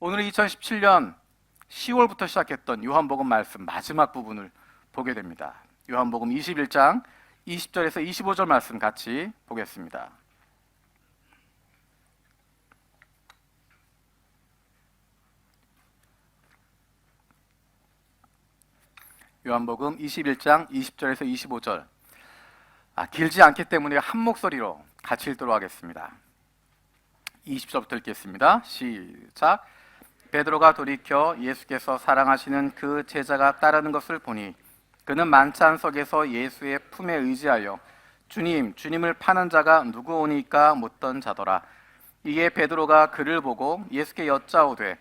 오늘은 2017년 10월부터 시작했던 요한복음 말씀 마지막 부분을 보게 됩니다. 요한복음 21장 20절에서 25절 말씀 같이 보겠습니다. 요한복음 21장 20절에서 25절. 길지 않기 때문에 한 목소리로 같이 읽도록 하겠습니다. 20절부터 읽겠습니다. 시작. 베드로가 돌이켜 예수께서 사랑하시는 그 제자가 따르는 것을 보니 그는 만찬 속에서 예수의 품에 의지하여 주님을 파는 자가 누구오니까 묻던 자더라. 이에 베드로가 그를 보고 예수께 여짜오되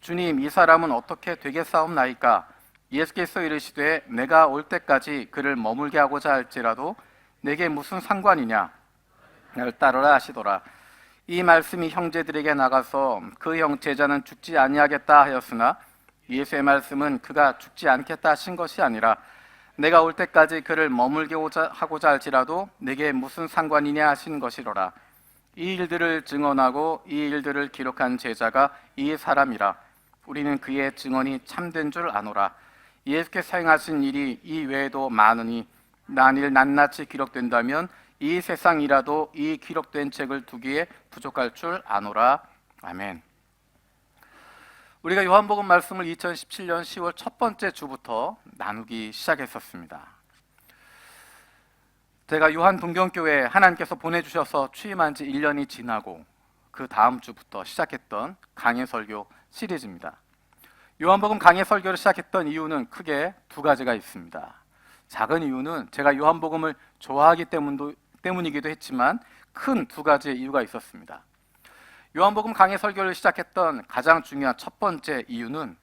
주님, 이 사람은 어떻게 되겠사옵나이까? 예수께서 이르시되 내가 올 때까지 그를 머물게 하고자 할지라도 내게 무슨 상관이냐? 나를 따르라 하시더라. 이 말씀이 형제들에게 나가서 그 형 제자는 죽지 아니하겠다 하였으나 예수의 말씀은 그가 죽지 않겠다 하신 것이 아니라 내가 올 때까지 그를 머물게 하고자 할지라도 내게 무슨 상관이냐 하신 것이로라. 이 일들을 증언하고 이 일들을 기록한 제자가 이 사람이라. 우리는 그의 증언이 참된 줄 아노라. 예수께서 행하신 일이 이 외에도 많으니 만일 낱낱이 기록된다면 이 세상이라도 이 기록된 책을 두기에 부족할 줄 아노라. 아멘. 우리가 요한복음 말씀을 2017년 10월 첫 번째 주부터 나누기 시작했었습니다. 제가 요한 동경교회 하나님께서 보내주셔서 취임한 지 1년이 지나고 그 다음 주부터 시작했던 강해 설교 시리즈입니다. 요한복음 강해 설교를 시작했던 이유는 크게 두 가지가 있습니다. 작은 이유는 제가 요한복음을 좋아하기 때문이기도 했지만 큰 두 가지의 이유가 있었습니다. 요한복음 강해 설교를 시작했던 가장 중요한 첫 번째 이유는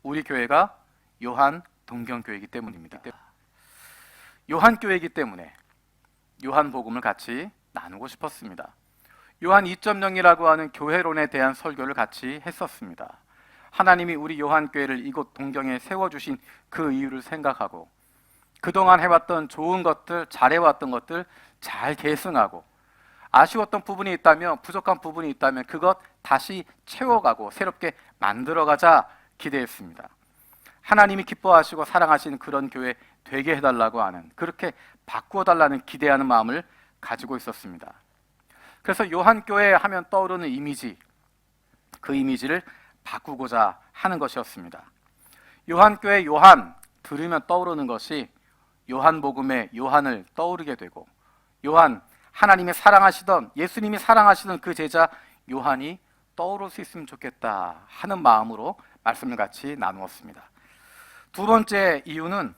우리 교회가 요한 동경교회이기 때문입니다. 요한교회이기 때문에 요한복음을 같이 나누고 싶었습니다. 요한 2.0이라고 하는 교회론에 대한 설교를 같이 했었습니다. 하나님이 우리 요한교회를 이곳 동경에 세워주신 그 이유를 생각하고 그동안 해왔던 좋은 것들, 잘해왔던 것들 잘 계승하고 아쉬웠던 부분이 있다면, 부족한 부분이 있다면 그것 다시 채워가고 새롭게 만들어가자 기대했습니다. 하나님이 기뻐하시고 사랑하시는 그런 교회 되게 해달라고 하는, 그렇게 바꾸어달라는 기대하는 마음을 가지고 있었습니다. 그래서 요한교회 하면 떠오르는 이미지, 그 이미지를 바꾸고자 하는 것이었습니다. 요한교회 요한 들으면 떠오르는 것이 요한복음의 요한을 떠오르게 되고, 요한, 하나님이 사랑하시던, 예수님이 사랑하시던 그 제자 요한이 떠오를 수 있으면 좋겠다 하는 마음으로 말씀을 같이 나누었습니다. 두 번째 이유는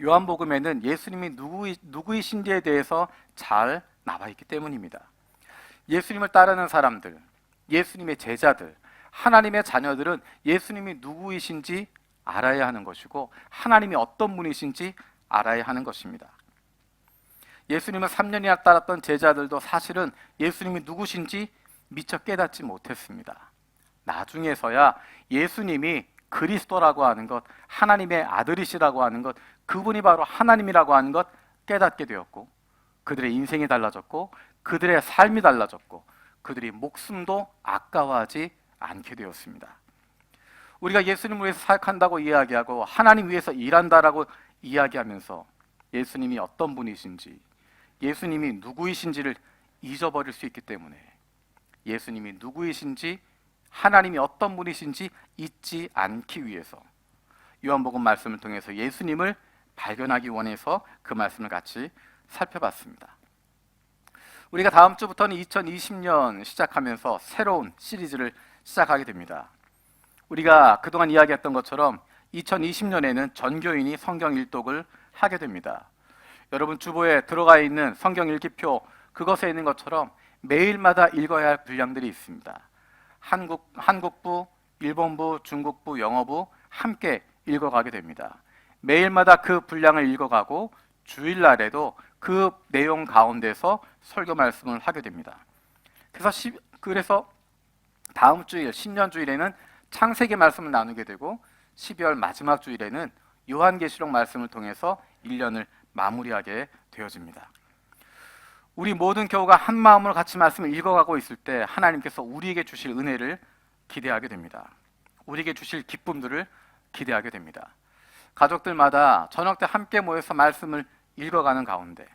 요한복음에는 예수님이 누구이신지에 대해서 잘 나와 있기 때문입니다. 예수님을 따르는 사람들, 예수님의 제자들, 하나님의 자녀들은 예수님이 누구이신지 알아야 하는 것이고 하나님이 어떤 분이신지 알아야 하는 것입니다. 예수님을 3년이나 따랐던 제자들도 사실은 예수님이 누구신지 미처 깨닫지 못했습니다. 나중에서야 예수님이 그리스도라고 하는 것, 하나님의 아들이시라고 하는 것, 그분이 바로 하나님이라고 하는 것 깨닫게 되었고 그들의 인생이 달라졌고 그들의 삶이 달라졌고 그들이 목숨도 아까워하지 않게 되었습니다. 우리가 예수님을 위해서 사역한다고 이야기하고 하나님 위해서 일한다라고 이야기하면서 예수님이 어떤 분이신지, 예수님이 누구이신지를 잊어버릴 수 있기 때문에 예수님이 누구이신지, 하나님이 어떤 분이신지 잊지 않기 위해서 요한복음 말씀을 통해서 예수님을 발견하기 원해서 그 말씀을 같이 살펴봤습니다. 우리가 다음 주부터는 2020년 시작하면서 새로운 시리즈를 시작하게 됩니다. 우리가 그동안 이야기했던 것처럼 2020년에는 전교인이 성경 일독을 하게 됩니다. 여러분 주보에 들어가 있는 성경 읽기표, 그것에 있는 것처럼 매일마다 읽어야 할 분량들이 있습니다. 한국부, 일본부, 중국부, 영어부 함께 읽어가게 됩니다. 매일마다 그 분량을 읽어가고 주일날에도 그 내용 가운데서 설교 말씀을 하게 됩니다. 그래서 다음 주일, 신년 주일에는 창세기 말씀을 나누게 되고 12월 마지막 주일에는 요한계시록 말씀을 통해서 1년을 마무리하게 되어집니다. 우리 모든 교우가 한 마음으로 같이 말씀을 읽어가고 있을 때 하나님께서 우리에게 주실 은혜를 기대하게 됩니다. 우리에게 주실 기쁨들을 기대하게 됩니다. 가족들마다 저녁 때 함께 모여서 말씀을 읽어가는 가운데,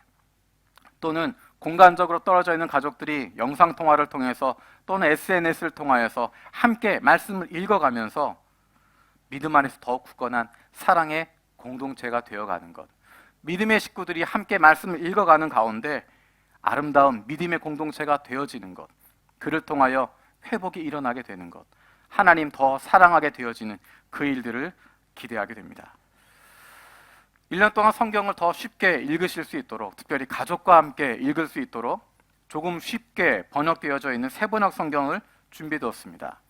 또는 공간적으로 떨어져 있는 가족들이 영상통화를 통해서 또는 SNS를 통하여서 함께 말씀을 읽어가면서 믿음 안에서 더욱 굳건한 사랑의 공동체가 되어가는 것, 믿음의 식구들이 함께 말씀을 읽어가는 가운데 아름다운 믿음의 공동체가 되어지는 것, 그를 통하여 회복이 일어나게 되는 것, 하나님 더 사랑하게 되어지는 그 일들을 기대하게 됩니다. 1년 동안 성경을 더 쉽게 읽으실 수 있도록, 특별히 가족과 함께 읽을 수 있도록 조금 쉽게 번역되어져 있는 세번역 성경을 준비되었습니다.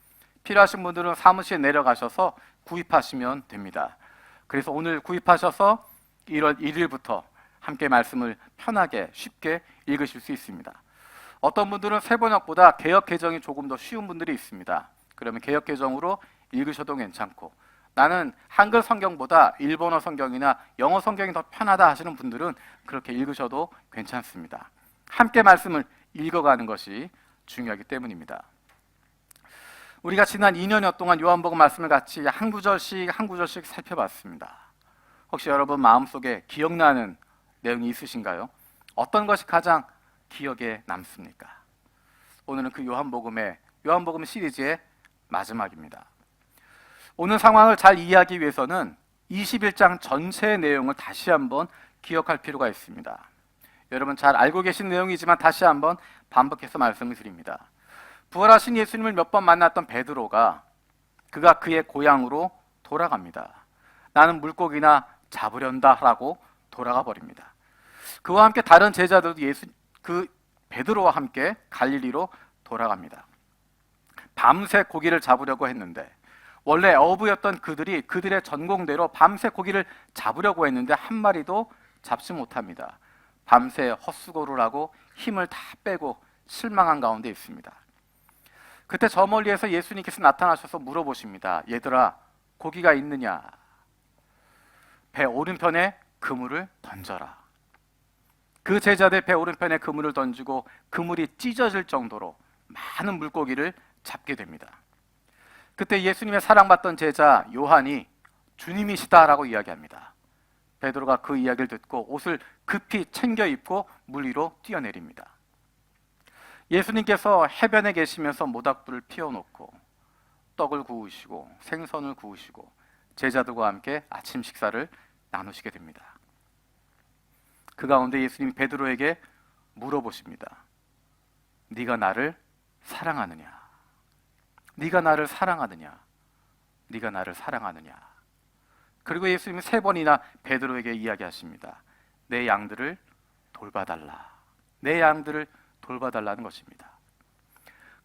필요하신 분들은 사무실에 내려가셔서 구입하시면 됩니다. 그래서 오늘 구입하셔서 1월 1일부터 함께 말씀을 편하게 쉽게 읽으실 수 있습니다. 어떤 분들은 세번역보다 개역 개정이 조금 더 쉬운 분들이 있습니다. 그러면 개역 개정으로 읽으셔도 괜찮고, 나는 한글 성경보다 일본어 성경이나 영어 성경이 더 편하다 하시는 분들은 그렇게 읽으셔도 괜찮습니다. 함께 말씀을 읽어가는 것이 중요하기 때문입니다. 우리가 지난 2년여 동안 요한복음 말씀을 같이 한 구절씩 살펴봤습니다. 혹시 여러분 마음속에 기억나는 내용이 있으신가요? 어떤 것이 가장 기억에 남습니까? 오늘은 그 요한복음 시리즈의 마지막입니다. 오늘 상황을 잘 이해하기 위해서는 21장 전체의 내용을 다시 한번 기억할 필요가 있습니다. 여러분 잘 알고 계신 내용이지만 다시 한번 반복해서 말씀을 드립니다. 부활하신 예수님을 몇 번 만났던 베드로가 그가 그의 고향으로 돌아갑니다. 나는 물고기나 잡으련다 라고 돌아가 버립니다. 그와 함께 다른 제자들도 베드로와 함께 갈릴리로 돌아갑니다. 밤새 고기를 잡으려고 했는데, 원래 어부였던 그들의 전공대로 밤새 고기를 잡으려고 했는데 한 마리도 잡지 못합니다. 밤새 헛수고를 하고 힘을 다 빼고 실망한 가운데 있습니다. 그때 저 멀리에서 예수님께서 나타나셔서 물어보십니다. 얘들아, 고기가 있느냐? 배 오른편에 그물을 던져라. 그 제자들 배 오른편에 그물을 던지고 그물이 찢어질 정도로 많은 물고기를 잡게 됩니다. 그때 예수님의 사랑받던 제자 요한이 주님이시다라고 이야기합니다. 베드로가 그 이야기를 듣고 옷을 급히 챙겨 입고 물 위로 뛰어내립니다. 예수님께서 해변에 계시면서 모닥불을 피워놓고 떡을 구우시고 생선을 구우시고 제자들과 함께 아침 식사를 나누시게 됩니다. 그 가운데 예수님이 베드로에게 물어보십니다. 네가 나를 사랑하느냐? 네가 나를 사랑하느냐? 네가 나를 사랑하느냐? 그리고 예수님이 3번이나 베드로에게 이야기하십니다. 내 양들을 돌봐달라. 내 양들을 돌봐달라는 것입니다.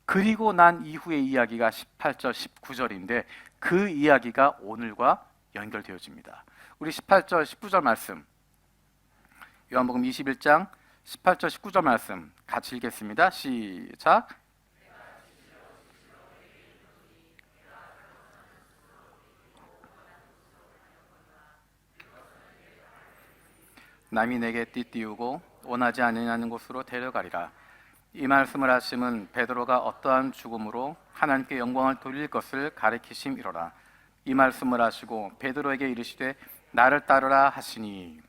그리고 난 이후의 이야기가 18절, 19절인데 그 이야기가 오늘과 연결되어집니다. 우리 18절, 19절 말씀, 요한복음 21장 18절, 19절 말씀 같이 읽겠습니다. 시작. 남이 내게 띠띠우고 원하지 아니하는 곳으로 데려가리라. 이 말씀을 하심은 베드로가 어떠한 죽음으로 하나님께 영광을 돌릴 것을 가리키심이로라. 이 말씀을 하시고 베드로에게 이르시되 나를 따르라 하시니.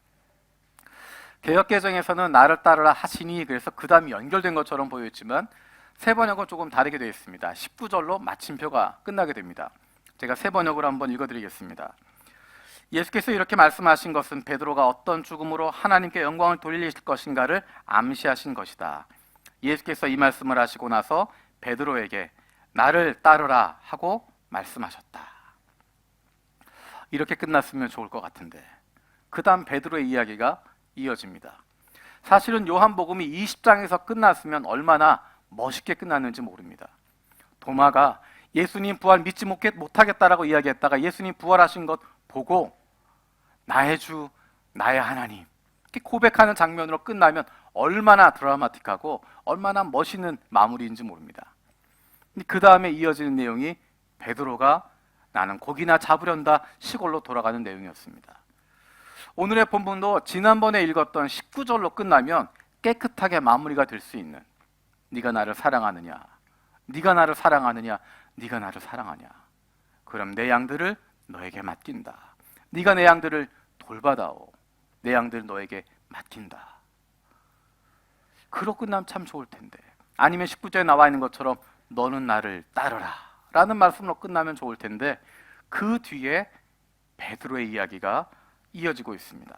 개역개정에서는 나를 따르라 하시니 그래서 그 다음이 연결된 것처럼 보였지만 세번역은 조금 다르게 되어 있습니다. 19절로 마침표가 끝나게 됩니다. 제가 세번역으로 한번 읽어드리겠습니다. 예수께서 이렇게 말씀하신 것은 베드로가 어떤 죽음으로 하나님께 영광을 돌리실 것인가를 암시하신 것이다. 예수께서 이 말씀을 하시고 나서 베드로에게 나를 따르라 하고 말씀하셨다. 이렇게 끝났으면 좋을 것 같은데 그 다음 베드로의 이야기가 이어집니다. 사실은 요한복음이 20장에서 끝났으면 얼마나 멋있게 끝났는지 모릅니다. 도마가 예수님 부활 믿지 못하겠다라고 이야기했다가 예수님 부활하신 것 보고 나의 주, 나의 하나님 이렇게 고백하는 장면으로 끝나면 얼마나 드라마틱하고 얼마나 멋있는 마무리인지 모릅니다. 그 다음에 이어지는 내용이 베드로가 나는 고기나 잡으련다 시골로 돌아가는 내용이었습니다. 오늘의 본문도 지난번에 읽었던 19절로 끝나면 깨끗하게 마무리가 될 수 있는 네가 나를 사랑하느냐? 네가 나를 사랑하느냐? 네가 나를 사랑하냐? 그럼 내 양들을 너에게 맡긴다. 네가 내 양들을 돌봐다오. 내 양들을 너에게 맡긴다. 그러고 끝나면 참 좋을 텐데. 아니면 19절에 나와 있는 것처럼 너는 나를 따르라 라는 말씀으로 끝나면 좋을 텐데, 그 뒤에 베드로의 이야기가 이어지고 있습니다.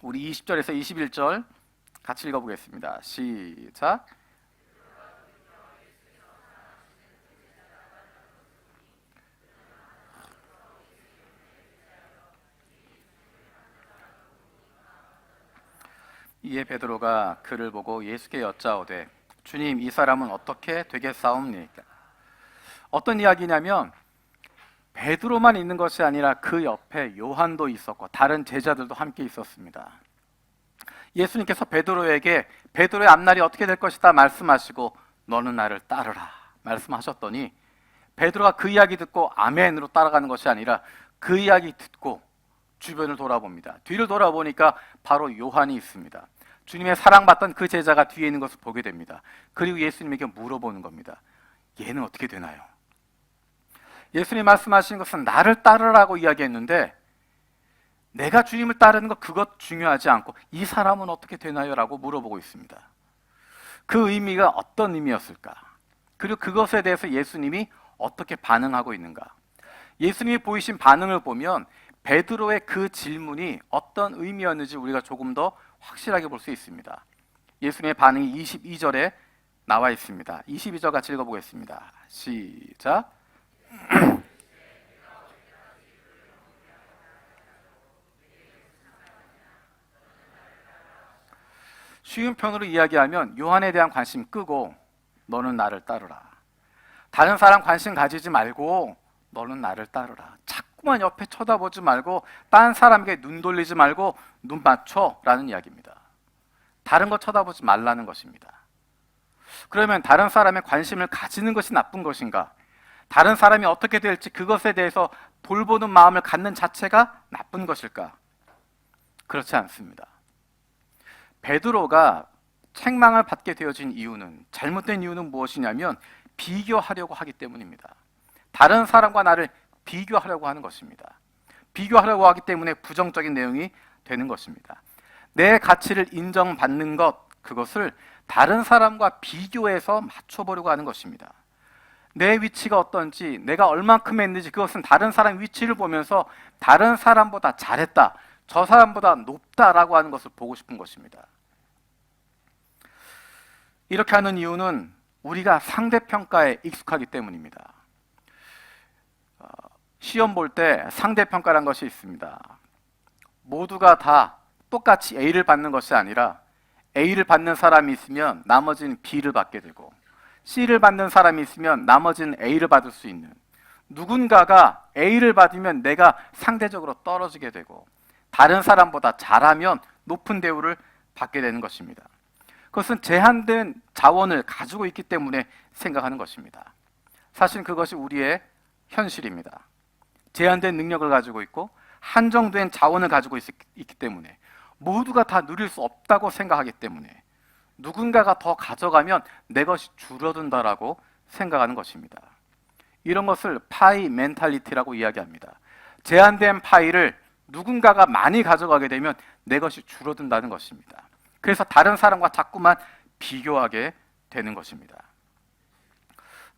우리 20절에서 21절 같이 읽어보겠습니다. 시작. 이에 베드로가 그를 보고 예수께 여짜오되 주님, 이 사람은 어떻게 되겠사옵니까? 어떤 이야기냐면 베드로만 있는 것이 아니라 그 옆에 요한도 있었고 다른 제자들도 함께 있었습니다. 예수님께서 베드로에게 베드로의 앞날이 어떻게 될 것이다 말씀하시고 너는 나를 따르라 말씀하셨더니, 베드로가 그 이야기 듣고 아멘으로 따라가는 것이 아니라 그 이야기 듣고 주변을 돌아봅니다. 뒤를 돌아보니까 바로 요한이 있습니다. 주님의 사랑받던 그 제자가 뒤에 있는 것을 보게 됩니다. 그리고 예수님에게 물어보는 겁니다. 얘는 어떻게 되나요? 예수님 말씀하신 것은 나를 따르라고 이야기했는데, 내가 주님을 따르는 것 그것 중요하지 않고 이 사람은 어떻게 되나요? 라고 물어보고 있습니다. 그 의미가 어떤 의미였을까? 그리고 그것에 대해서 예수님이 어떻게 반응하고 있는가? 예수님이 보이신 반응을 보면 베드로의 그 질문이 어떤 의미였는지 우리가 조금 더 확실하게 볼 수 있습니다. 예수님의 반응이 22절에 나와 있습니다. 22절 같이 읽어보겠습니다. 시작. 쉬운 편으로 이야기하면 요한에 대한 관심 끄고 너는 나를 따르라. 다른 사람 관심 가지지 말고 너는 나를 따르라. 자꾸만 옆에 쳐다보지 말고 딴 사람에게 눈 돌리지 말고 눈 맞춰 라는 이야기입니다. 다른 거 쳐다보지 말라는 것입니다. 그러면 다른 사람의 관심을 가지는 것이 나쁜 것인가? 다른 사람이 어떻게 될지 그것에 대해서 돌보는 마음을 갖는 자체가 나쁜 것일까? 그렇지 않습니다. 베드로가 책망을 받게 되어진 이유는, 잘못된 이유는 무엇이냐면 비교하려고 하기 때문입니다. 다른 사람과 나를 비교하려고 하는 것입니다. 비교하려고 하기 때문에 부정적인 내용이 되는 것입니다. 내 가치를 인정받는 것, 그것을 다른 사람과 비교해서 맞춰보려고 하는 것입니다. 내 위치가 어떤지, 내가 얼만큼 했는지 그것은 다른 사람 위치를 보면서 다른 사람보다 잘했다, 저 사람보다 높다라고 하는 것을 보고 싶은 것입니다. 이렇게 하는 이유는 우리가 상대평가에 익숙하기 때문입니다. 시험 볼 때 상대평가란 것이 있습니다. 모두가 다 똑같이 A를 받는 것이 아니라 A를 받는 사람이 있으면 나머지는 B를 받게 되고, C를 받는 사람이 있으면 나머지는 A를 받을 수 있는, 누군가가 A를 받으면 내가 상대적으로 떨어지게 되고 다른 사람보다 잘하면 높은 대우를 받게 되는 것입니다. 그것은 제한된 자원을 가지고 있기 때문에 생각하는 것입니다. 사실 그것이 우리의 현실입니다. 제한된 능력을 가지고 있고 한정된 자원을 가지고 있기 때문에 모두가 다 누릴 수 없다고 생각하기 때문에 누군가가 더 가져가면 내 것이 줄어든다라고 생각하는 것입니다. 이런 것을 파이 멘탈리티라고 이야기합니다. 제한된 파이를 누군가가 많이 가져가게 되면 내 것이 줄어든다는 것입니다. 그래서 다른 사람과 자꾸만 비교하게 되는 것입니다.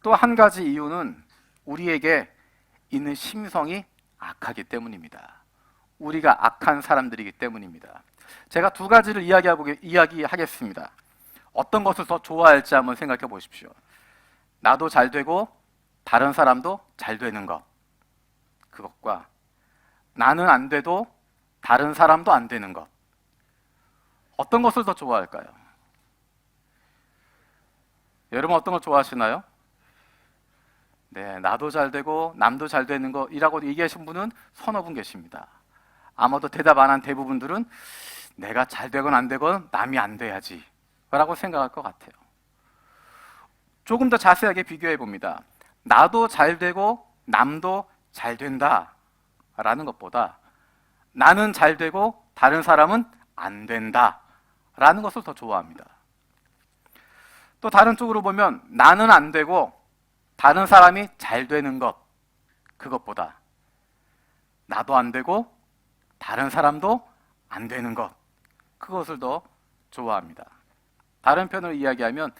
또 한 가지 이유는 우리에게 있는 심성이 악하기 때문입니다. 우리가 악한 사람들이기 때문입니다. 제가 두 가지를 이야기하겠습니다. 어떤 것을 더 좋아할지 한번 생각해 보십시오. 나도 잘 되고 다른 사람도 잘 되는 것, 그것과 나는 안 돼도 다른 사람도 안 되는 것, 어떤 것을 더 좋아할까요? 여러분 어떤 걸 좋아하시나요? 네, 나도 잘 되고 남도 잘 되는 것이라고 얘기하신 분은 서너 분 계십니다. 아마도 대답 안 한 대부분들은 내가 잘 되건 안 되건 남이 안 돼야지 라고 생각할 것 같아요. 조금 더 자세하게 비교해 봅니다. 나도 잘 되고 남도 잘 된다 라는 것보다 나는 잘 되고 다른 사람은 안 된다 라는 것을 더 좋아합니다. 또 다른 쪽으로 보면 나는 안 되고 다른 사람이 잘 되는 것, 그것보다 나도 안 되고 다른 사람도 안 되는 것, 그것을 더 좋아합니다. 다른 편으로 이야기하면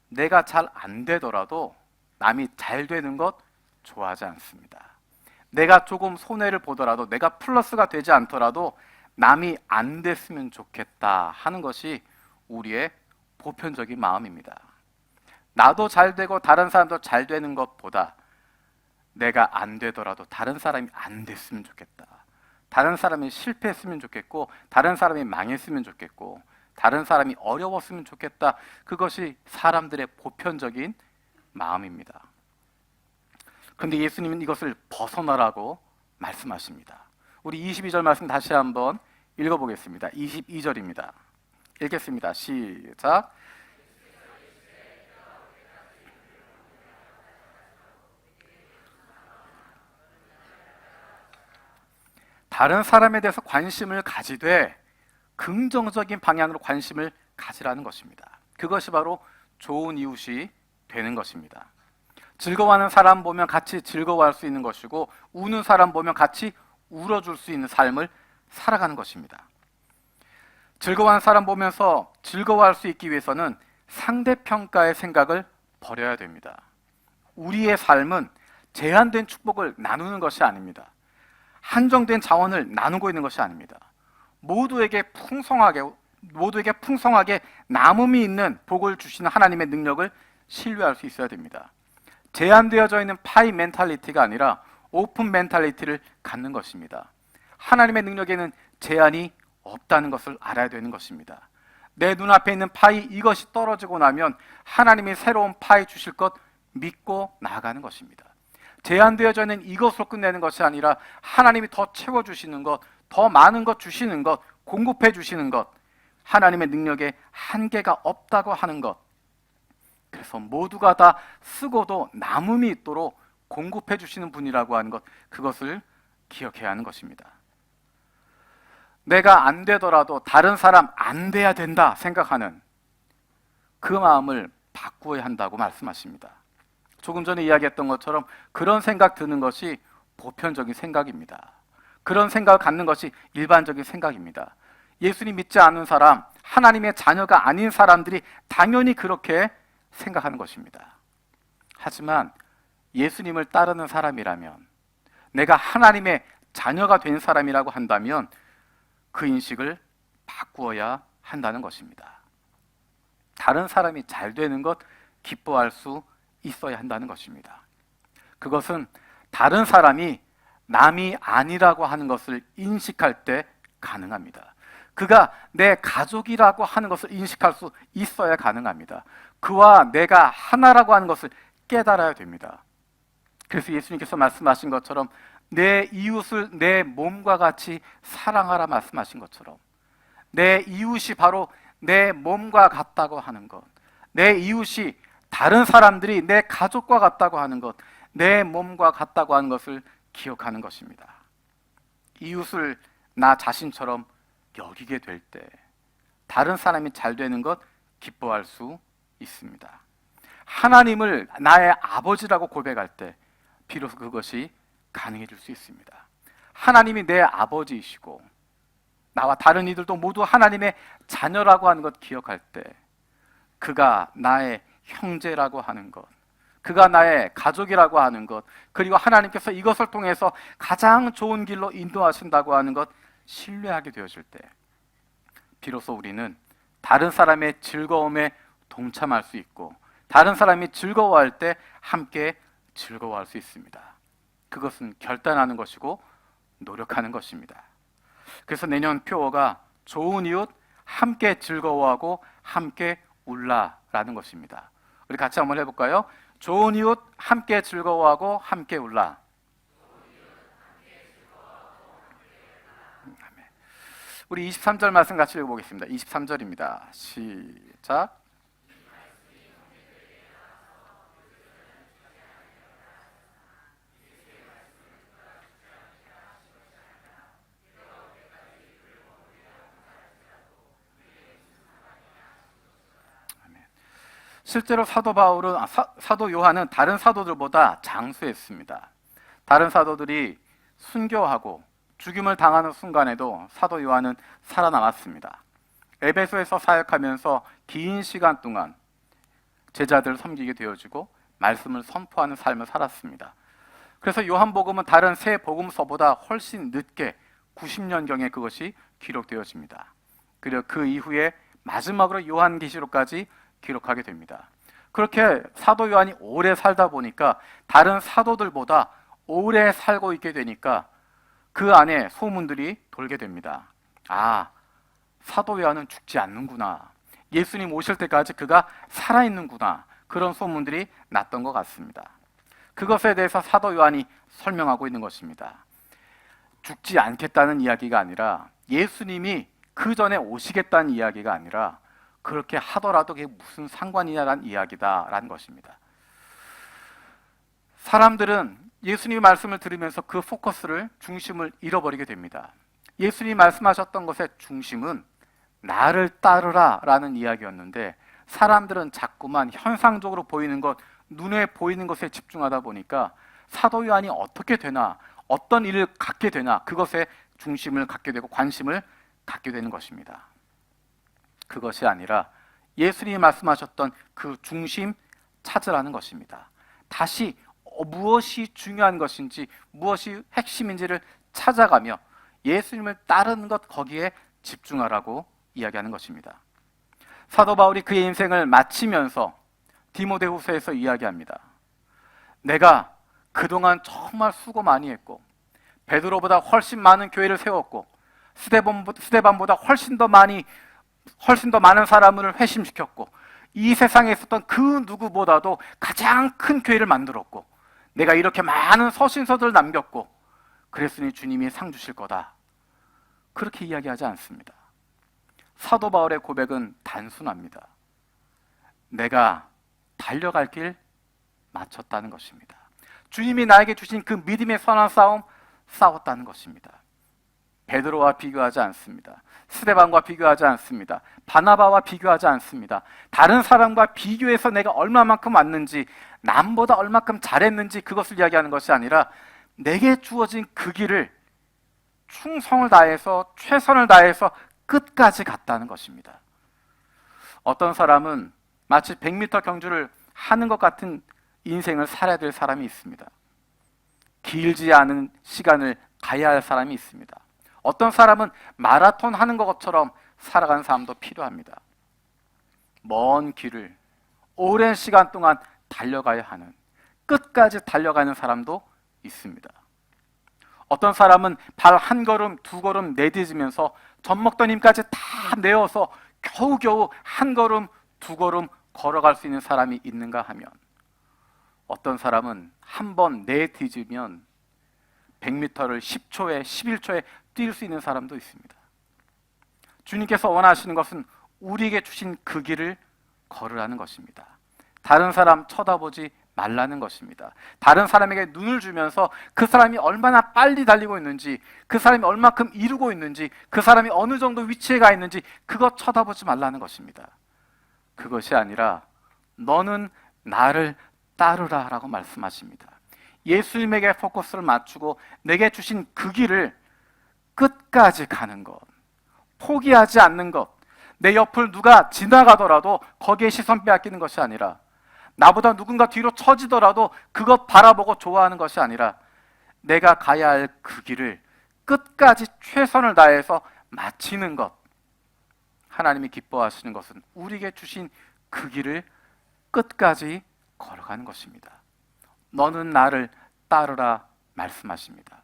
내가 잘 안 되더라도 남이 잘 되는 것 좋아하지 않습니다. 내가 조금 손해를 보더라도, 내가 플러스가 되지 않더라도 남이 안 됐으면 좋겠다 하는 것이 우리의 보편적인 마음입니다. 나도 잘 되고 다른 사람도 잘 되는 것보다 내가 안 되더라도 다른 사람이 안 됐으면 좋겠다. 다른 사람이 실패했으면 좋겠고, 다른 사람이 망했으면 좋겠고, 다른 사람이 어려웠으면 좋겠다. 그것이 사람들의 보편적인 마음입니다. 그런데 예수님은 이것을 벗어나라고 말씀하십니다. 우리 22절 말씀 다시 한번 읽어보겠습니다. 22절입니다. 읽겠습니다. 시작. 다른 사람에 대해서 관심을 가지되 긍정적인 방향으로 관심을 가지라는 것입니다. 그것이 바로 좋은 이웃이 되는 것입니다. 즐거워하는 사람 보면 같이 즐거워할 수 있는 것이고, 우는 사람 보면 같이 울어줄 수 있는 삶을 살아가는 것입니다. 즐거워하는 사람 보면서 즐거워할 수 있기 위해서는 상대평가의 생각을 버려야 됩니다. 우리의 삶은 제한된 축복을 나누는 것이 아닙니다. 한정된 자원을 나누고 있는 것이 아닙니다. 모두에게 풍성하게 남음이 있는 복을 주시는 하나님의 능력을 신뢰할 수 있어야 됩니다. 제한되어져 있는 파이 멘탈리티가 아니라 오픈 멘탈리티를 갖는 것입니다. 하나님의 능력에는 제한이 없다는 것을 알아야 되는 것입니다. 내 눈앞에 있는 파이, 이것이 떨어지고 나면 하나님이 새로운 파이 주실 것 믿고 나아가는 것입니다. 제한되어져 있는 이것으로 끝내는 것이 아니라 하나님이 더 채워주시는 것, 더 많은 것 주시는 것, 공급해 주시는 것, 하나님의 능력에 한계가 없다고 하는 것, 그래서 모두가 다 쓰고도 남음이 있도록 공급해 주시는 분이라고 하는 것, 그것을 기억해야 하는 것입니다. 내가 안 되더라도 다른 사람 안 돼야 된다 생각하는 그 마음을 바꾸어야 한다고 말씀하십니다. 조금 전에 이야기했던 것처럼 그런 생각 드는 것이 보편적인 생각입니다. 그런 생각을 갖는 것이 일반적인 생각입니다. 예수님 믿지 않는 사람, 하나님의 자녀가 아닌 사람들이 당연히 그렇게 생각하는 것입니다. 하지만 예수님을 따르는 사람이라면, 내가 하나님의 자녀가 된 사람이라고 한다면 그 인식을 바꾸어야 한다는 것입니다. 다른 사람이 잘 되는 것 기뻐할 수 있어야 한다는 것입니다. 그것은 다른 사람이 남이 아니라고 하는 것을 인식할 때 가능합니다. 그가 내 가족이라고 하는 것을 인식할 수 있어야 가능합니다. 그와 내가 하나라고 하는 것을 깨달아야 됩니다. 그래서 예수님께서 말씀하신 것처럼 내 이웃을 내 몸과 같이 사랑하라 말씀하신 것처럼, 내 이웃이 바로 내 몸과 같다고 하는 것, 내 이웃이 다른 사람들이 내 가족과 같다고 하는 것, 내 몸과 같다고 하는 것을 기억하는 것입니다. 이웃을 나 자신처럼 여기게 될 때 다른 사람이 잘 되는 것 기뻐할 수 있습니다. 하나님을 나의 아버지라고 고백할 때 비로소 그것이 가능해질 수 있습니다. 하나님이 내 아버지이시고 나와 다른 이들도 모두 하나님의 자녀라고 하는 것 기억할 때, 그가 나의 형제라고 하는 것, 그가 나의 가족이라고 하는 것, 그리고 하나님께서 이것을 통해서 가장 좋은 길로 인도하신다고 하는 것 신뢰하게 되어질 때 비로소 우리는 다른 사람의 즐거움에 동참할 수 있고, 다른 사람이 즐거워할 때 함께 즐거워할 수 있습니다. 그것은 결단하는 것이고 노력하는 것입니다. 그래서 내년 표어가 좋은 이웃, 함께 즐거워하고 함께 울라라는 것입니다. 우리 같이 한번 해볼까요? 좋은 이웃, 함께 즐거워하고 함께 울라. 우리 23절 말씀 같이 읽어보겠습니다. 23절입니다. 시작. 실제로 사도 요한은 다른 사도들보다 장수했습니다. 다른 사도들이 순교하고 죽임을 당하는 순간에도 사도 요한은 살아남았습니다. 에베소에서 사역하면서 긴 시간 동안 제자들을 섬기게 되어지고 말씀을 선포하는 삶을 살았습니다. 그래서 요한복음은 다른 세 복음서보다 훨씬 늦게 90년경에 그것이 기록되어집니다. 그리고 그 이후에 마지막으로 요한계시록까지 기록하게 됩니다. 그렇게 사도 요한이 오래 살다 보니까 다른 사도들보다 오래 살고 있게 되니까 그 안에 소문들이 돌게 됩니다. 아, 사도 요한은 죽지 않는구나. 예수님 오실 때까지 그가 살아있는구나. 그런 소문들이 났던 것 같습니다. 그것에 대해서 사도 요한이 설명하고 있는 것입니다. 죽지 않겠다는 이야기가 아니라 예수님이 그 전에 오시겠다는 이야기가 아니라 그렇게 하더라도 그게 무슨 상관이냐라는 이야기다라는 것입니다. 사람들은 예수님의 말씀을 들으면서 그 포커스를, 중심을 잃어버리게 됩니다. 예수님이 말씀하셨던 것의 중심은 나를 따르라 라는 이야기였는데 사람들은 자꾸만 현상적으로 보이는 것, 눈에 보이는 것에 집중하다 보니까 사도 요한이 어떻게 되나, 어떤 일을 갖게 되나, 그것에 중심을 갖게 되고 관심을 갖게 되는 것입니다. 그것이 아니라 예수님이 말씀하셨던 그 중심 찾으라는 것입니다. 다시 무엇이 중요한 것인지, 무엇이 핵심인지를 찾아가며 예수님을 따르는 것, 거기에 집중하라고 이야기하는 것입니다. 사도 바울이 그의 인생을 마치면서 디모데후서에서 이야기합니다. 내가 그동안 정말 수고 많이 했고 베드로보다 훨씬 많은 교회를 세웠고 스데반보다 훨씬 더 많은 사람을 회심시켰고 이 세상에 있었던 그 누구보다도 가장 큰 교회를 만들었고 내가 이렇게 많은 서신서들을 남겼고 그랬으니 주님이 상 주실 거다. 그렇게 이야기하지 않습니다. 사도 바울의 고백은 단순합니다. 내가 달려갈 길 마쳤다는 것입니다. 주님이 나에게 주신 그 믿음의 선한 싸움 싸웠다는 것입니다. 베드로와 비교하지 않습니다. 스데반과 비교하지 않습니다. 바나바와 비교하지 않습니다. 다른 사람과 비교해서 내가 얼마만큼 왔는지, 남보다 얼마큼 잘했는지 그것을 이야기하는 것이 아니라 내게 주어진 그 길을 충성을 다해서 최선을 다해서 끝까지 갔다는 것입니다. 어떤 사람은 마치 100m 경주를 하는 것 같은 인생을 살아야 될 사람이 있습니다. 길지 않은 시간을 가야 할 사람이 있습니다. 어떤 사람은 마라톤 하는 것처럼 살아가는 사람도 필요합니다. 먼 길을 오랜 시간 동안 달려가야 하는, 끝까지 달려가는 사람도 있습니다. 어떤 사람은 발 한 걸음, 두 걸음 내딛으면서 젖 먹던 힘까지 다 내어서 겨우겨우 한 걸음, 두 걸음 걸어갈 수 있는 사람이 있는가 하면 어떤 사람은 한 번 내딛으면 100m를 10초에, 11초에 뛸 수 있는 사람도 있습니다. 주님께서 원하시는 것은 우리에게 주신 그 길을 걸으라는 것입니다. 다른 사람 쳐다보지 말라는 것입니다. 다른 사람에게 눈을 주면서 그 사람이 얼마나 빨리 달리고 있는지, 그 사람이 얼마큼 이루고 있는지, 그 사람이 어느 정도 위치에 가 있는지 그것 쳐다보지 말라는 것입니다. 그것이 아니라 너는 나를 따르라 라고 말씀하십니다. 예수님에게 포커스를 맞추고 내게 주신 그 길을 끝까지 가는 것, 포기하지 않는 것, 내 옆을 누가 지나가더라도 거기에 시선 빼앗기는 것이 아니라 나보다 누군가 뒤로 처지더라도 그것 바라보고 좋아하는 것이 아니라 내가 가야 할 그 길을 끝까지 최선을 다해서 마치는 것. 하나님이 기뻐하시는 것은 우리에게 주신 그 길을 끝까지 걸어가는 것입니다. 너는 나를 따르라 말씀하십니다.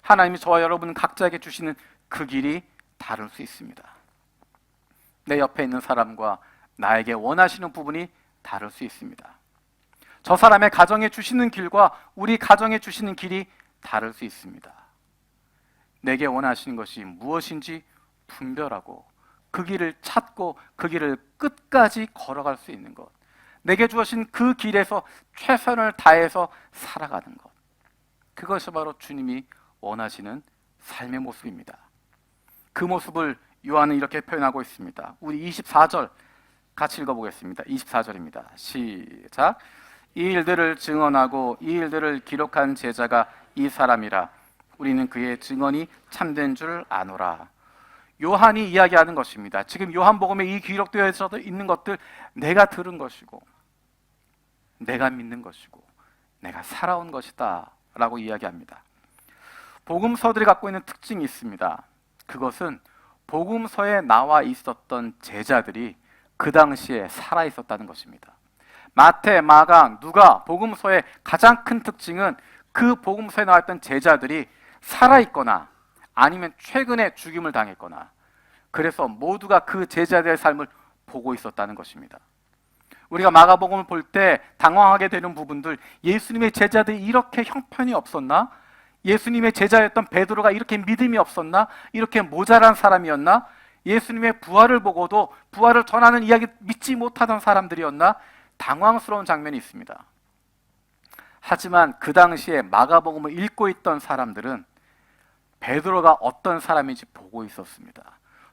하나님이 저와 여러분 각자에게 주시는 그 길이 다를 수 있습니다. 내 옆에 있는 사람과 나에게 원하시는 부분이 다를 수 있습니다. 저 사람의 가정에 주시는 길과 우리 가정에 주시는 길이 다를 수 있습니다. 내게 원하시는 것이 무엇인지 분별하고 그 길을 찾고 그 길을 끝까지 걸어갈 수 있는 것, 내게 주어진 그 길에서 최선을 다해서 살아가는 것, 그것이 바로 주님이 원하시는 삶의 모습입니다. 그 모습을 요한은 이렇게 표현하고 있습니다. 우리 24절 같이 읽어보겠습니다. 24절입니다. 시작. 이 일들을 증언하고 이 일들을 기록한 제자가 이 사람이라. 우리는 그의 증언이 참된 줄 아노라. 요한이 이야기하는 것입니다. 지금 요한복음에 이 기록되어 있는 것들 내가 들은 것이고 내가 믿는 것이고 내가 살아온 것이다 라고 이야기합니다. 복음서들이 갖고 있는 특징이 있습니다. 그것은 복음서에 나와 있었던 제자들이 그 당시에 살아 있었다는 것입니다. 마태, 마가, 누가 복음서의 가장 큰 특징은 그 복음서에 나왔던 제자들이 살아 있거나 아니면 최근에 죽임을 당했거나 그래서 모두가 그 제자들의 삶을 보고 있었다는 것입니다. 우리가 마가복음을 볼 때 당황하게 되는 부분들, 예수님의 제자들이 이렇게 형편이 없었나? 예수님의 제자였던 베드로가 이렇게 믿음이 없었나? 이렇게 모자란 사람이었나? 예수님의 부활을 보고도 부활을 전하는 이야기 믿지 못하던 사람들이었나? 당황스러운 장면이 있습니다. 하지만 그 당시에 마가복음을 읽고 있던 사람들은 베드로가 어떤 사람인지 보고 있었습니다.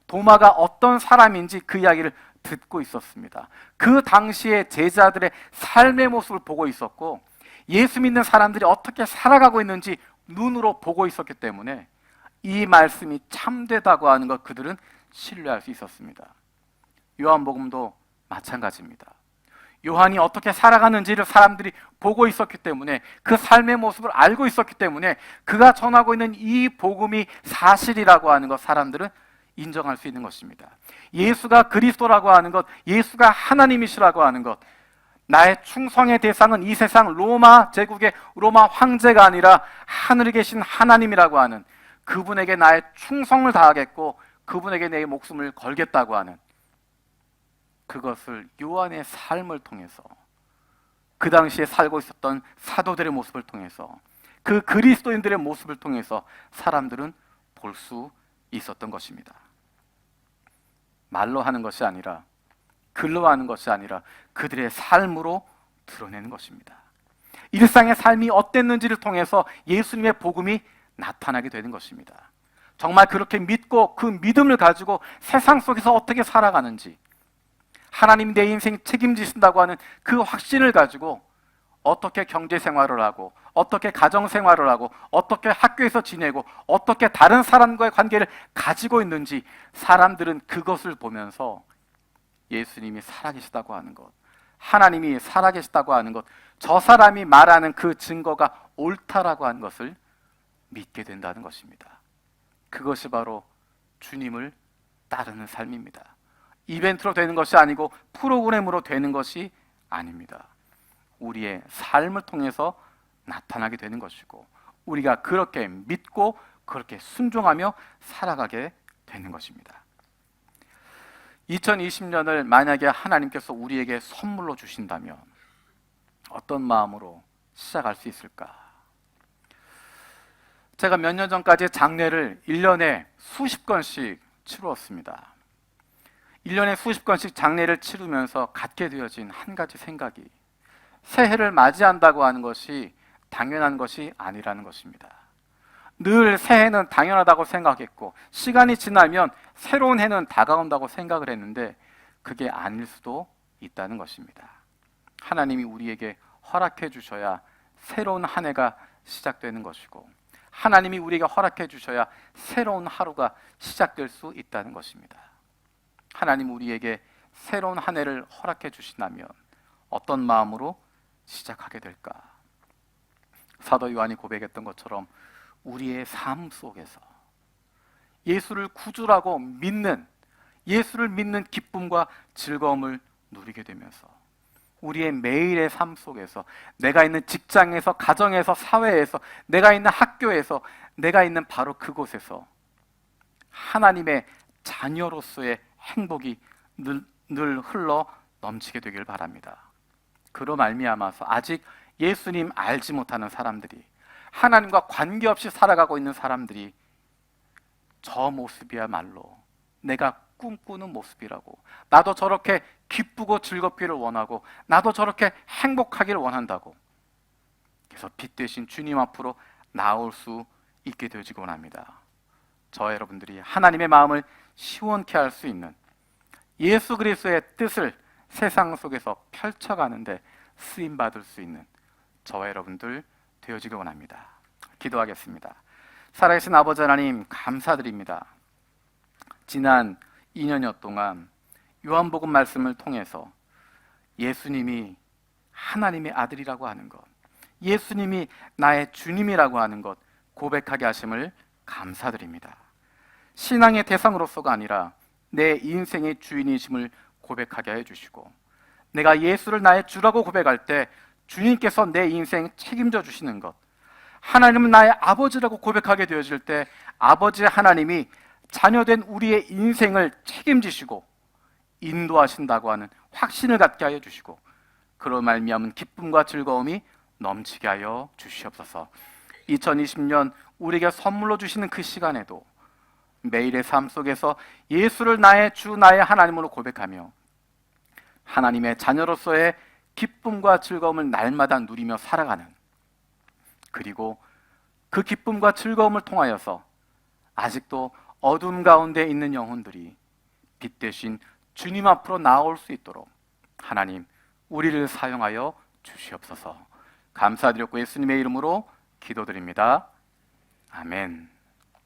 도마가 어떤 사람인지 그 이야기를 듣고 있었습니다. 그 당시에 제자들의 삶의 모습을 보고 있었고 예수 믿는 사람들이 어떻게 살아가고 있는지 눈으로 보고 있었기 때문에 이 말씀이 참되다고 하는 것 그들은 신뢰할 수 있었습니다. 요한복음도 마찬가지입니다. 요한이 어떻게 살아가는지를 사람들이 보고 있었기 때문에 그 삶의 모습을 알고 있었기 때문에 그가 전하고 있는 이 복음이 사실이라고 하는 것 사람들은 인정할 수 있는 것입니다. 예수가 그리스도라고 하는 것, 예수가 하나님이시라고 하는 것, 나의 충성의 대상은 이 세상 로마 제국의 로마 황제가 아니라 하늘에 계신 하나님이라고 하는 그분에게 나의 충성을 다하겠고 그분에게 내 목숨을 걸겠다고 하는 그것을 요한의 삶을 통해서 그 당시에 살고 있었던 사도들의 모습을 통해서 그 그리스도인들의 모습을 통해서 사람들은 볼 수 있었던 것입니다. 말로 하는 것이 아니라 글로 하는 것이 아니라 그들의 삶으로 드러내는 것입니다. 일상의 삶이 어땠는지를 통해서 예수님의 복음이 나타나게 되는 것입니다. 정말 그렇게 믿고 그 믿음을 가지고 세상 속에서 어떻게 살아가는지 하나님이 내 인생 책임지신다고 하는 그 확신을 가지고 어떻게 경제생활을 하고 어떻게 가정생활을 하고 어떻게 학교에서 지내고 어떻게 다른 사람과의 관계를 가지고 있는지 사람들은 그것을 보면서 예수님이 살아계시다고 하는 것, 하나님이 살아계시다고 하는 것, 저 사람이 말하는 그 증거가 옳다라고 하는 것을 믿게 된다는 것입니다. 그것이 바로 주님을 따르는 삶입니다. 이벤트로 되는 것이 아니고 프로그램으로 되는 것이 아닙니다. 우리의 삶을 통해서 나타나게 되는 것이고 우리가 그렇게 믿고 그렇게 순종하며 살아가게 되는 것입니다. 2020년을 만약에 하나님께서 우리에게 선물로 주신다면 어떤 마음으로 시작할 수 있을까? 제가 몇 년 전까지 장례를 1년에 수십 건씩 치루었습니다. 1년에 수십 건씩 장례를 치르면서 갖게 되어진 한 가지 생각이 새해를 맞이한다고 하는 것이 당연한 것이 아니라는 것입니다. 늘 새해는 당연하다고 생각했고 시간이 지나면 새로운 해는 다가온다고 생각을 했는데 그게 아닐 수도 있다는 것입니다. 하나님이 우리에게 허락해 주셔야 새로운 한 해가 시작되는 것이고 하나님이 우리에게 허락해 주셔야 새로운 하루가 시작될 수 있다는 것입니다. 하나님 우리에게 새로운 한 해를 허락해 주신다면 어떤 마음으로 시작하게 될까? 사도 요한이 고백했던 것처럼 우리의 삶 속에서 예수를 구주라고 믿는 예수를 믿는 기쁨과 즐거움을 누리게 되면서 우리의 매일의 삶 속에서 내가 있는 직장에서 가정에서 사회에서 내가 있는 학교에서 내가 있는 바로 그곳에서 하나님의 자녀로서의 행복이 늘 흘러 넘치게 되길 바랍니다. 그로 말미암아서 아직 예수님 알지 못하는 사람들이 하나님과 관계없이 살아가고 있는 사람들이 저 모습이야말로 내가 꿈꾸는 모습이라고 나도 저렇게 기쁘고 즐겁기를 원하고 나도 저렇게 행복하기를 원한다고 그래서 빛 되신 주님 앞으로 나올 수 있게 되어지기 원합니다. 저 여러분들이 하나님의 마음을 시원케 할 수 있는 예수 그리스도의 뜻을 세상 속에서 펼쳐가는데 쓰임받을 수 있는 저와 여러분들 되어지길 원합니다. 기도하겠습니다. 살아계신 아버지 하나님, 감사드립니다. 지난 2년여 동안 요한복음 말씀을 통해서 예수님이 하나님의 아들이라고 하는 것, 예수님이 나의 주님이라고 하는 것 고백하게 하심을 감사드립니다. 신앙의 대상으로서가 아니라 내 인생의 주인이심을 고백하게 해주시고, 내가 예수를 나의 주라고 고백할 때 주님께서 내 인생 책임져 주시는 것, 하나님은 나의 아버지라고 고백하게 되어질 때 아버지 하나님이 자녀된 우리의 인생을 책임지시고 인도하신다고 하는 확신을 갖게 하여 주시고, 그로 말미암은 기쁨과 즐거움이 넘치게 하여 주시옵소서. 2020년 우리에게 선물로 주시는 그 시간에도 매일의 삶 속에서 예수를 나의 주, 나의 하나님으로 고백하며 하나님의 자녀로서의 기쁨과 즐거움을 날마다 누리며 살아가는, 그리고 그 기쁨과 즐거움을 통하여서 아직도 어둠 가운데 있는 영혼들이 빛 대신 주님 앞으로 나아올 수 있도록 하나님 우리를 사용하여 주시옵소서. 감사드렸고 예수님의 이름으로 기도드립니다. 아멘.